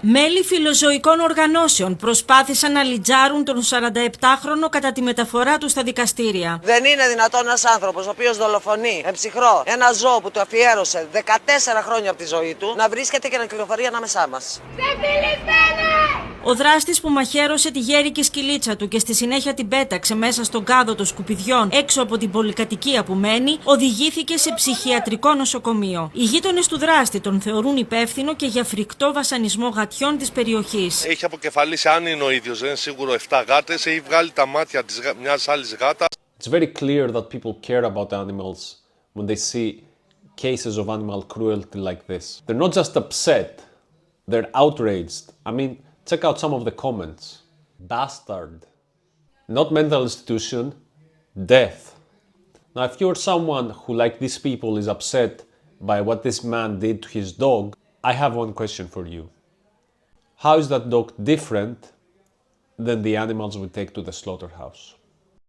Μέλη φιλοζωικών οργανώσεων προσπάθησαν να λιτζάρουν τον 47χρονο κατά τη μεταφορά του στα δικαστήρια. Δεν είναι δυνατόν ένας άνθρωπος ο οποίος δολοφονεί εμψυχρό ένα ζώο που του αφιέρωσε 14 χρόνια από τη ζωή του να βρίσκεται και να κυκλοφορεί ανάμεσά μας. Ο δράστης που μαχαίρωσε τη γέρικη σκυλίτσα του και στη συνέχεια την πέταξε μέσα στον κάδο των σκουπιδιών έξω από την πολυκατοικία που μένει, οδηγήθηκε σε ψυχιατρικό νοσοκομείο. Οι γείτονες του δράστη τον θεωρούν υπεύθυνο και για φρικτό βασανισμό γατιών της περιοχής. Έχει αποκεφαλίσει, αν είναι ο ίδιος, δεν είναι σίγουρο, 7 γάτες, έχει βγάλει τα μάτια μιας άλλης γάτας. It's very clear that people care about animals when they see cases of animal cruelty like this. They're not just upset, they're outraged. I mean, check out some of the comments. Bastard. Not mental institution, death. Now, if you're someone who, like these people, is upset by what this man did to his dog, I have one question for you. How is that dog different than the animals we take to the slaughterhouse?